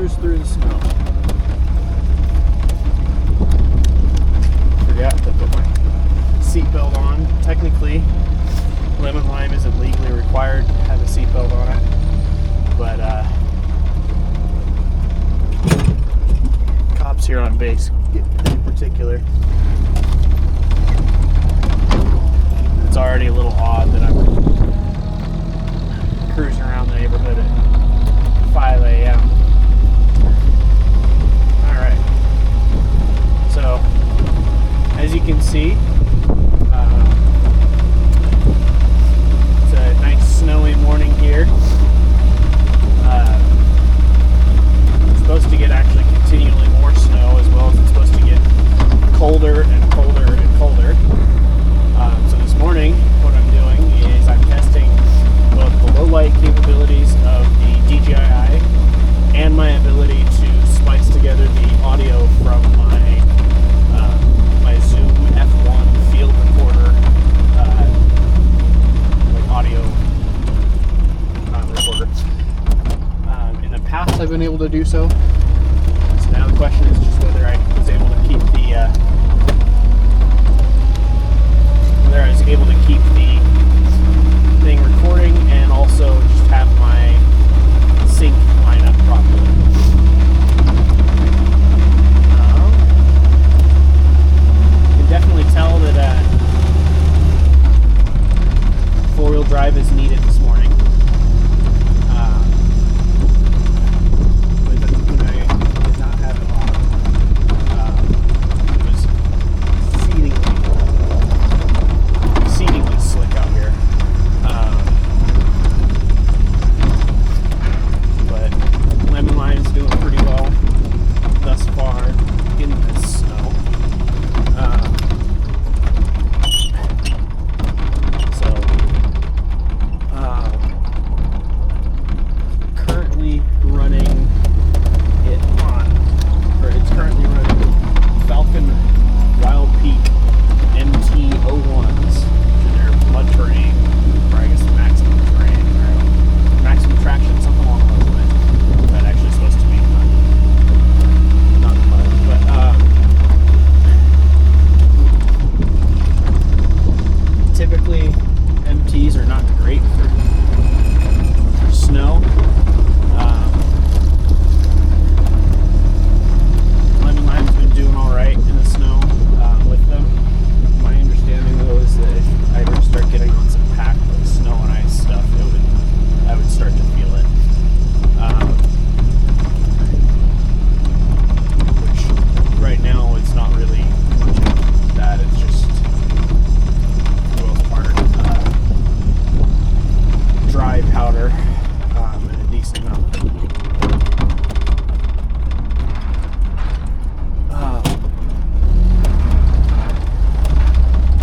cruise through the snow. Forgot to put my seatbelt on. Technically, lemon lime isn't legally required to have a seatbelt on it, but cops here on base get pretty particular. It's already a little odd that I'm cruising around the neighborhood at 5 a.m. Alright, so as you can see, it's a nice snowy morning here. It's supposed to get actually continually more snow, as well as it's supposed to get colder and colder and colder. So this morning, what I'm doing is I'm testing both the low light capabilities of the DJI I and my ability to splice together the audio from my Zoom F1 field recorder, like audio recorder. In the past, I've been able to do so. So now the question is just whether I was able to keep the thing recording and also just have my sync line up properly. You can definitely tell that four-wheel drive is needed this morning. When I did not have it on, it was exceedingly slick out here. But lemon lime's doing pretty well thus far in this snow. Currently running it on, or it's currently running Falcon Wild Peak MT-01s, which are their mud terrain, or I guess maximum terrain, or maximum traction, something along those lines. That actually supposed to be not mud, but typically MTs are not great for snow. Lemon lime's been doing all right in the snow with them. My understanding though is that if I were to start getting on some packed like snow and ice stuff, I would start to feel it. Which right now it's not really much of that. It's just for the most part dry powder and a decent amount.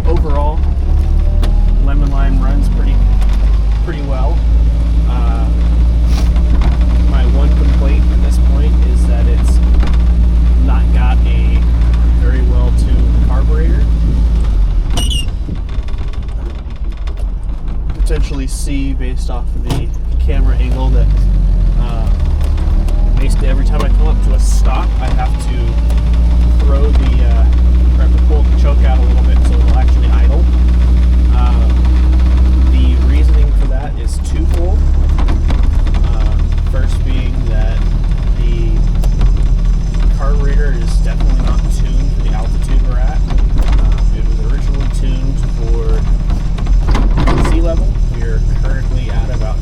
Overall, lemon lime runs pretty well. My one complaint at this point is that it's not got a very well tuned carburetor. Potentially see based off of the camera angle that basically every time I come up to a stop, I have to throw or have to pull the choke out a little bit so it'll actually idle. The reasoning for that is twofold. First being that the carburetor is definitely not tuned for the altitude we're at. It was originally tuned for sea level. We're currently at about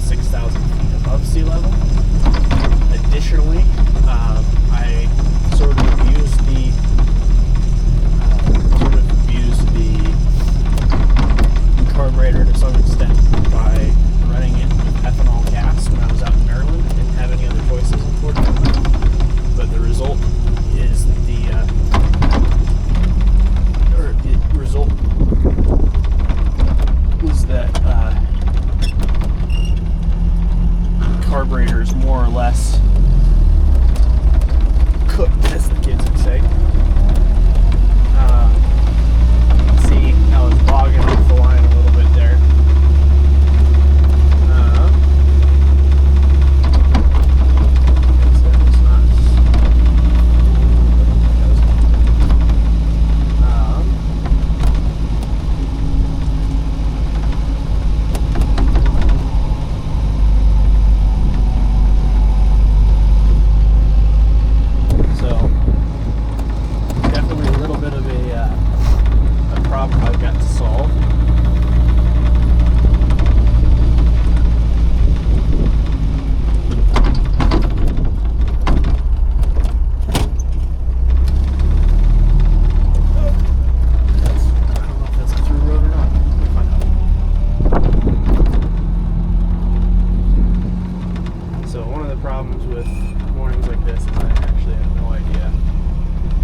with mornings like this. I actually have no idea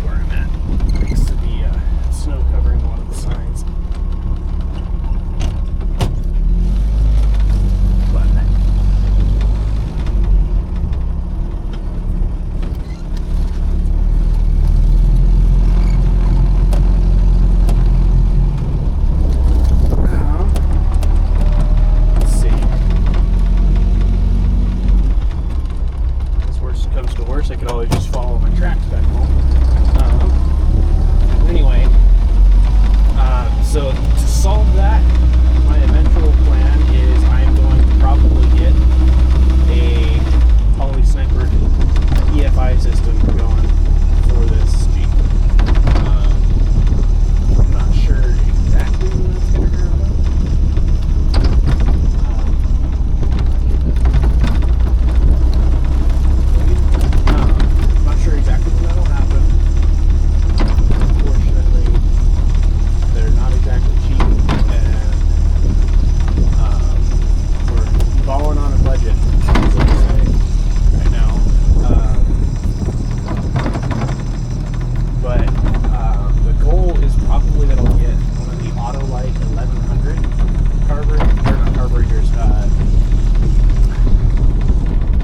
where I'm at, thanks to the snow covering a lot of the signs. I could always just follow my tracks back home. Anyway, so to solve that, my eventual plan is I am going to probably get a poly sniper EFI system going for this Jeep. I'm not sure exactly when that's going to happen. Exactly when that'll happen. Unfortunately, they're not exactly cheap, and we're balling on a budget, as I say, right now. But the goal is probably that I'll get one of the Autolite 1100 carburetors, or not carburetors,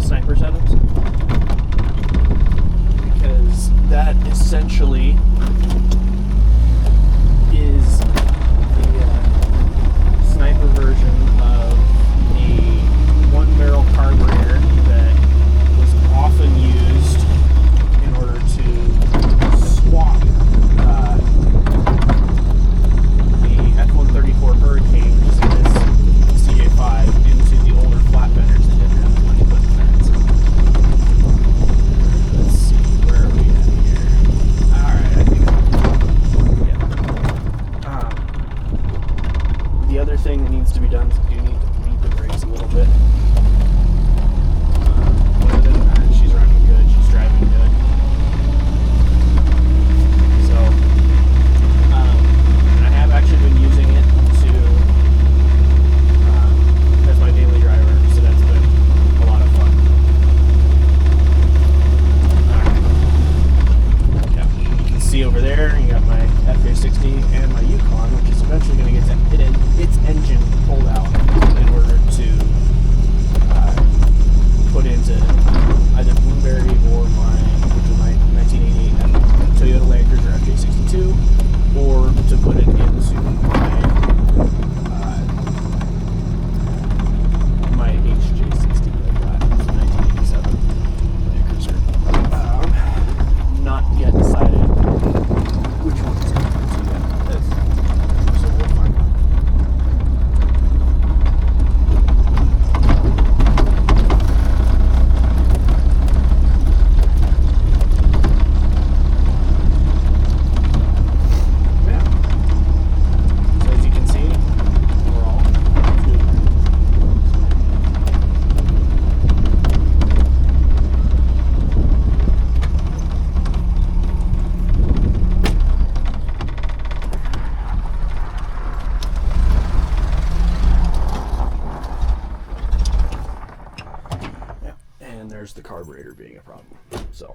sniper setups. That essentially is the sniper version of a one-barrel carburetor that was often used in order to swap the F-134 Hurricane, which is in this DJI I, into the older flat benders that didn't have as much foot clearance. Let's see, where are we at? The other thing that needs to be done is you need to bleed the brakes a little bit. Other than that, she's running good, she's driving good. So, I have actually been using it as my daily driver, so that's been a lot of fun. Alright. Yeah, you can see over there, you got my F-360 and my Yukon, which is eventually going to get its engine pulled out in order to put into either Blueberry or my 1988 Toyota Land Cruiser FJ62, or to put it into my HJ60 that I got, 1987 Land Cruiser. Not yet decided which one is going to get this, so we'll find out. There's the carburetor being a problem. So